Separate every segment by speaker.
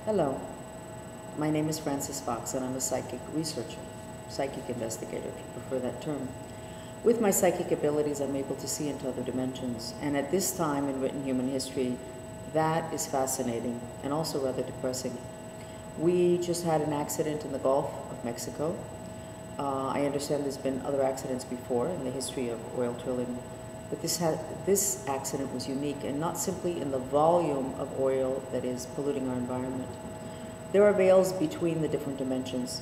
Speaker 1: Hello, my name is Frances Fox and I'm a psychic researcher, psychic investigator if you prefer that term. With my psychic abilities, I'm able to see into other dimensions, and at this time in written human history, that is fascinating and also rather depressing. We just had an accident in the Gulf of Mexico. I understand there's been other accidents before in the history of oil drilling, but this accident was unique, and not simply in the volume of oil that is polluting our environment. There are veils between the different dimensions,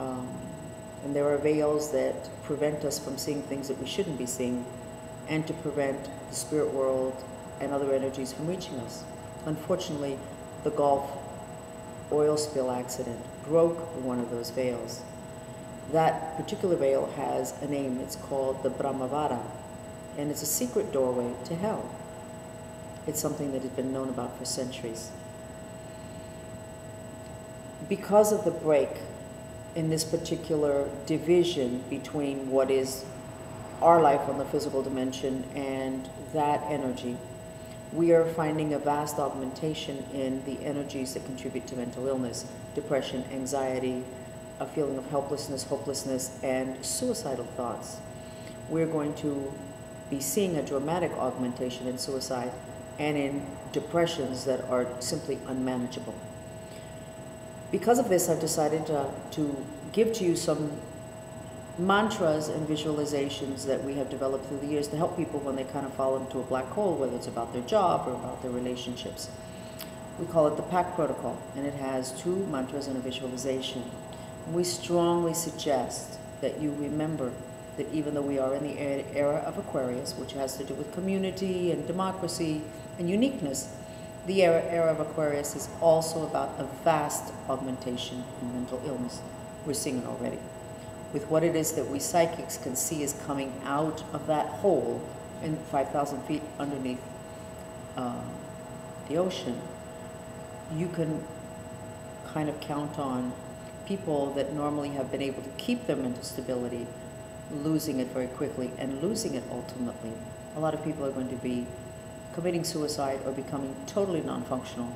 Speaker 1: and there are veils that prevent us from seeing things that we shouldn't be seeing, and to prevent the spirit world and other energies from reaching us. Unfortunately, the Gulf oil spill accident broke one of those veils. That particular veil has a name. It's called the Brahmavara, and it's a secret doorway to hell. It's something that has been known about for centuries. Because of the break in this particular division between what is our life on the physical dimension and that energy, we are finding a vast augmentation in the energies that contribute to mental illness, depression, anxiety, a feeling of helplessness, hopelessness, and suicidal thoughts. We're going to be seeing a dramatic augmentation in suicide and in depressions that are simply unmanageable. Because of this, I've decided to give to you some mantras and visualizations that we have developed through the years to help people when they kind of fall into a black hole, whether it's about their job or about their relationships. We call it the PAC protocol, and it has 2 mantras and a visualization. We strongly suggest that you remember that even though we are in the era of Aquarius, which has to do with community and democracy and uniqueness, the era of Aquarius is also about a vast augmentation in mental illness. We're seeing it already. With what it is that we psychics can see is coming out of that hole in 5,000 feet underneath the ocean, you can kind of count on people that normally have been able to keep their mental stability losing it very quickly and losing it ultimately. A lot of people are going to be committing suicide or becoming totally non-functional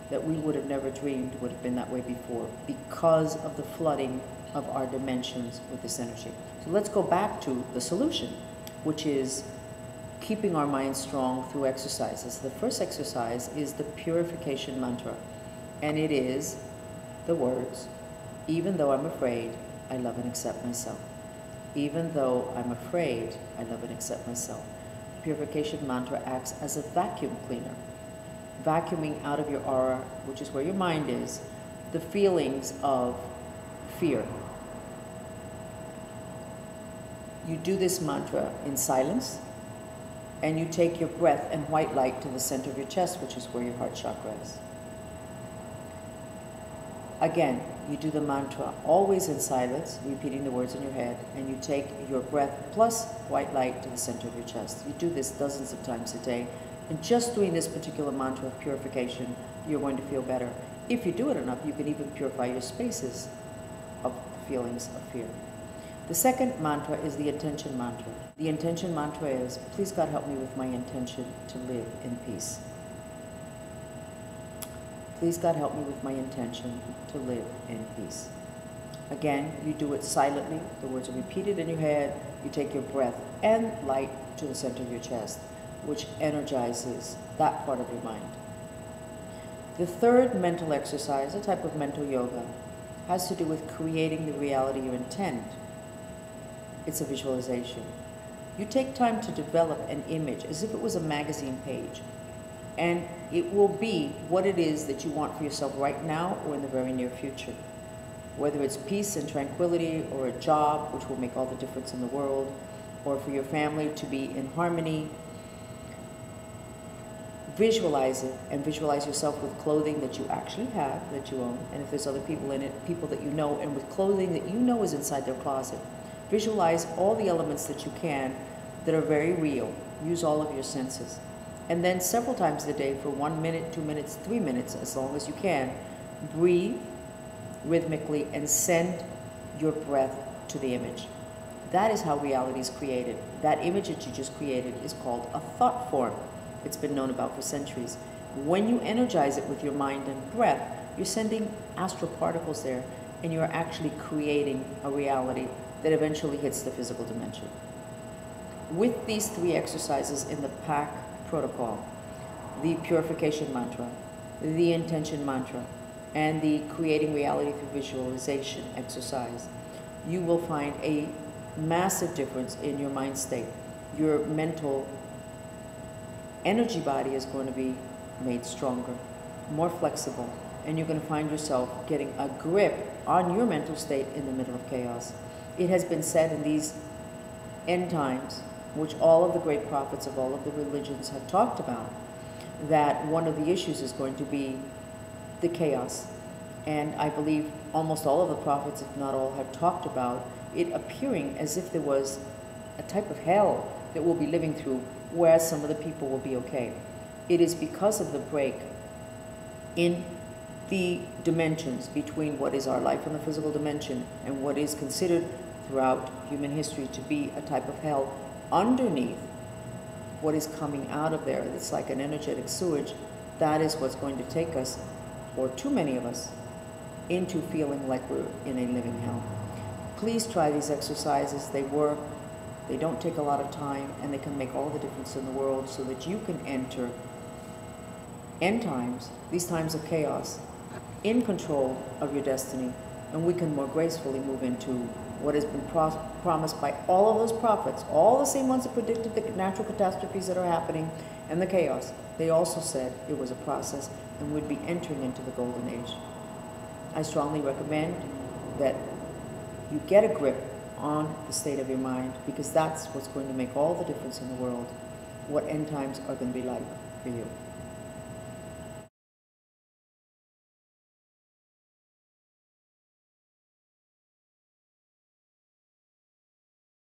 Speaker 1: that we would have never dreamed would have been that way before because of the flooding of our dimensions with this energy. So let's go back to the solution, which is keeping our minds strong through exercises. The first exercise is the purification mantra, and it is the words, even though I'm afraid, I love and accept myself. Even though I'm afraid, I love and accept myself. Purification mantra acts as a vacuum cleaner, vacuuming out of your aura, which is where your mind is, the feelings of fear. You do this mantra in silence, and you take your breath and white light to the center of your chest, which is where your heart chakra is. Again, you do the mantra always in silence, repeating the words in your head, and you take your breath plus white light to the center of your chest. You do this dozens of times a day, and just doing this particular mantra of purification, you're going to feel better. If you do it enough, you can even purify your spaces of feelings of fear. The second mantra is the intention mantra. The intention mantra is, please God help me with my intention to live in peace. Please God help me with my intention to live in peace. Again, you do it silently. The words are repeated in your head. You take your breath and light to the center of your chest, which energizes that part of your mind. The third mental exercise, a type of mental yoga, has to do with creating the reality you intend. It's a visualization. You take time to develop an image as if it was a magazine page, and it will be what it is that you want for yourself right now or in the very near future. Whether it's peace and tranquility, or a job, which will make all the difference in the world, or for your family to be in harmony. Visualize it, and visualize yourself with clothing that you actually have, that you own, and if there's other people in it, people that you know, and with clothing that you know is inside their closet. Visualize all the elements that you can that are very real. Use all of your senses. And then several times a day for 1 minute, 2 minutes, 3 minutes, as long as you can, breathe rhythmically and send your breath to the image. That is how reality is created. That image that you just created is called a thought form. It's been known about for centuries. When you energize it with your mind and breath, You're sending astral particles there, and you're actually creating a reality that eventually hits the physical dimension. With these 3 exercises in the PAC protocol, the purification mantra, the intention mantra, and the creating reality through visualization exercise, you will find a massive difference in your mind state. Your mental energy body is going to be made stronger, more flexible, and you're going to find yourself getting a grip on your mental state in the middle of chaos. It has been said in these end times, which all of the great prophets of all of the religions have talked about, that one of the issues is going to be the chaos. And I believe almost all of the prophets, if not all, have talked about it appearing as if there was a type of hell that we'll be living through, whereas some of the people will be okay. It is because of the break in the dimensions between what is our life in the physical dimension and what is considered throughout human history to be a type of hell underneath what is coming out of there. It's like an energetic sewage. That is what's going to take us, or too many of us, into feeling like we're in a living hell. Please try these exercises. They work. They don't take a lot of time, and they can make all the difference in the world so that you can enter end times, these times of chaos, in control of your destiny, and we can more gracefully move into what has been promised by all of those prophets, all the same ones that predicted the natural catastrophes that are happening and the chaos. They also said it was a process and we'd be entering into the golden age. I strongly recommend that you get a grip on the state of your mind, because that's what's going to make all the difference in the world, what end times are going to be like for you.